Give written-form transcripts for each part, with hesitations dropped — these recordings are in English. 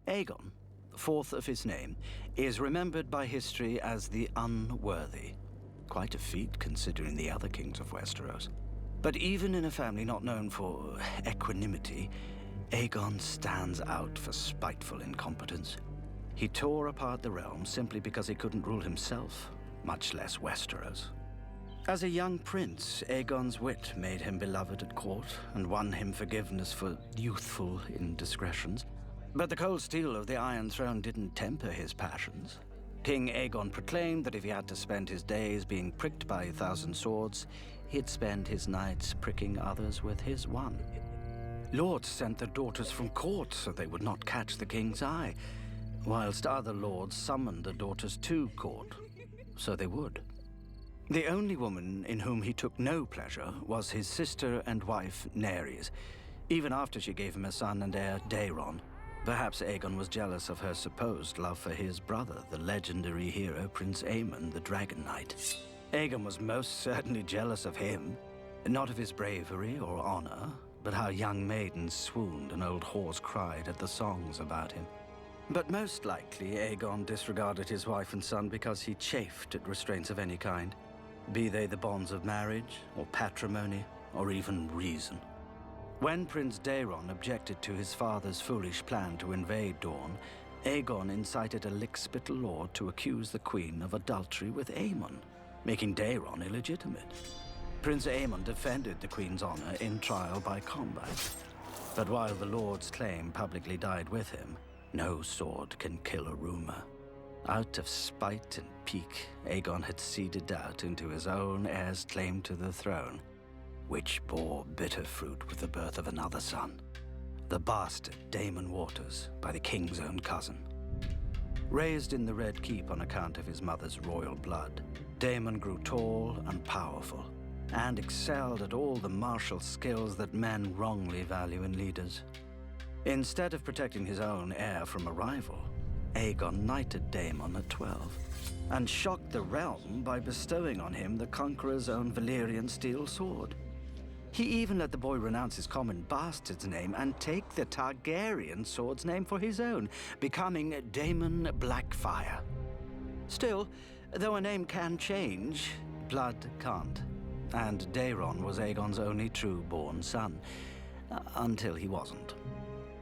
Aegon, fourth of his name, is remembered by history as the Unworthy. Quite a feat considering the other kings of Westeros. But even in a family not known for equanimity, Aegon stands out for spiteful incompetence. He tore apart the realm simply because he couldn't rule himself, much less Westeros. As a young prince, Aegon's wit made him beloved at court and won him forgiveness for youthful indiscretions. But the cold steel of the Iron Throne didn't temper his passions. King Aegon proclaimed that if he had to spend his days being pricked by 1,000 swords, he'd spend his nights pricking others with his one. Lords sent their daughters from court so they would not catch the king's eye, whilst other lords summoned their daughters to court so they would. The only woman in whom he took no pleasure was his sister and wife, Nerys, even after she gave him a son and heir, Daeron. Perhaps Aegon was jealous of her supposed love for his brother, the legendary hero Prince Aemon, the Dragon Knight. Aegon was most certainly jealous of him, not of his bravery or honor, but how young maidens swooned and old whores cried at the songs about him. But most likely, Aegon disregarded his wife and son because he chafed at restraints of any kind, be they the bonds of marriage, or patrimony, or even reason. When Prince Daeron objected to his father's foolish plan to invade Dorne, Aegon incited a lickspittle lord to accuse the queen of adultery with Aemon, making Daeron illegitimate. Prince Aemon defended the queen's honor in trial by combat. But while the lord's claim publicly died with him, no sword can kill a rumor. Out of spite and pique, Aegon had seeded doubt into his own heir's claim to the throne, which bore bitter fruit with the birth of another son, the bastard Daemon Waters, by the king's own cousin. Raised in the Red Keep on account of his mother's royal blood, Daemon grew tall and powerful, and excelled at all the martial skills that men wrongly value in leaders. Instead of protecting his own heir from a rival, Aegon knighted Daemon at 12, and shocked the realm by bestowing on him the Conqueror's own Valyrian steel sword. He even let the boy renounce his common bastard's name and take the Targaryen sword's name for his own, becoming Daemon Blackfyre. Still, though a name can change, blood can't. And Daeron was Aegon's only true-born son, until he wasn't.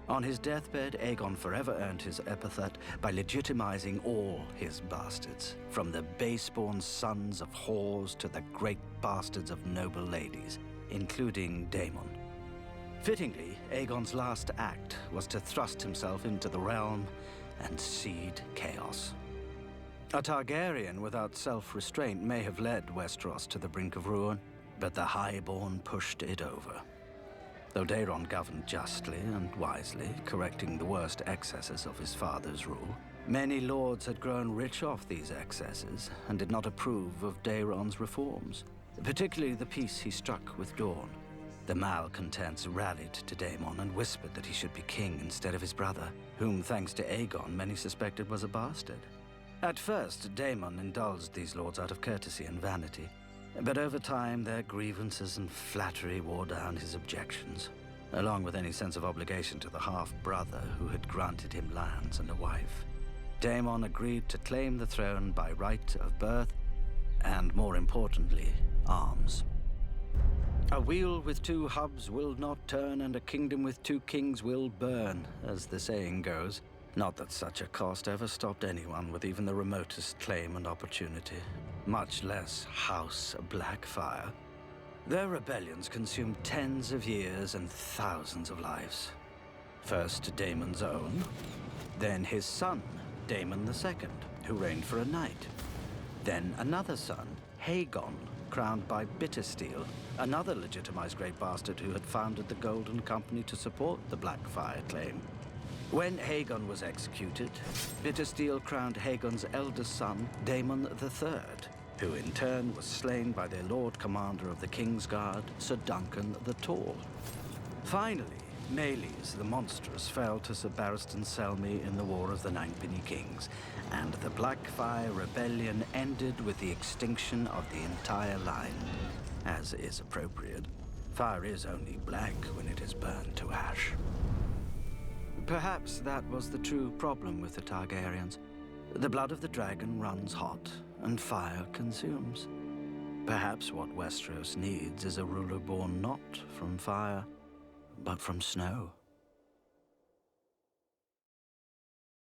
On his deathbed, Aegon forever earned his epithet by legitimizing all his bastards, from the base-born sons of whores to the great bastards of noble ladies, including Daemon. Fittingly, Aegon's last act was to thrust himself into the realm and seed chaos. A Targaryen without self-restraint may have led Westeros to the brink of ruin, but the Highborn pushed it over. Though Daeron governed justly and wisely, correcting the worst excesses of his father's rule, many lords had grown rich off these excesses and did not approve of Daeron's reforms, particularly the peace he struck with Dorne. The malcontents rallied to Daemon and whispered that he should be king instead of his brother, whom, thanks to Aegon, many suspected was a bastard. At first, Daemon indulged these lords out of courtesy and vanity, but over time, their grievances and flattery wore down his objections, along with any sense of obligation to the half-brother who had granted him lands and a wife. Daemon agreed to claim the throne by right of birth, and more importantly, arms. A wheel with two hubs will not turn, and a kingdom with two kings will burn, as the saying goes. Not that such a cost ever stopped anyone with even the remotest claim and opportunity, much less House Blackfyre. Their rebellions consumed tens of years and thousands of lives. First Daemon's own, then his son, Daemon II, who reigned for a night. Then another son, Haegon, crowned by Bittersteel, another legitimized great bastard who had founded the Golden Company to support the Blackfyre claim. When Haegon was executed, Bittersteel crowned Haegon's eldest son, Daemon III, who in turn was slain by their Lord Commander of the Kingsguard, Sir Duncan the Tall. Finally, Meleys the Monstrous fell to Sir Barristan Selmy in the War of the Ninepennny Kings, and the Blackfyre Rebellion ended with the extinction of the entire line, as is appropriate. Fire is only black when it is burned to ash. Perhaps that was the true problem with the Targaryens. The blood of the dragon runs hot, and fire consumes. Perhaps what Westeros needs is a ruler born not from fire, but from snow.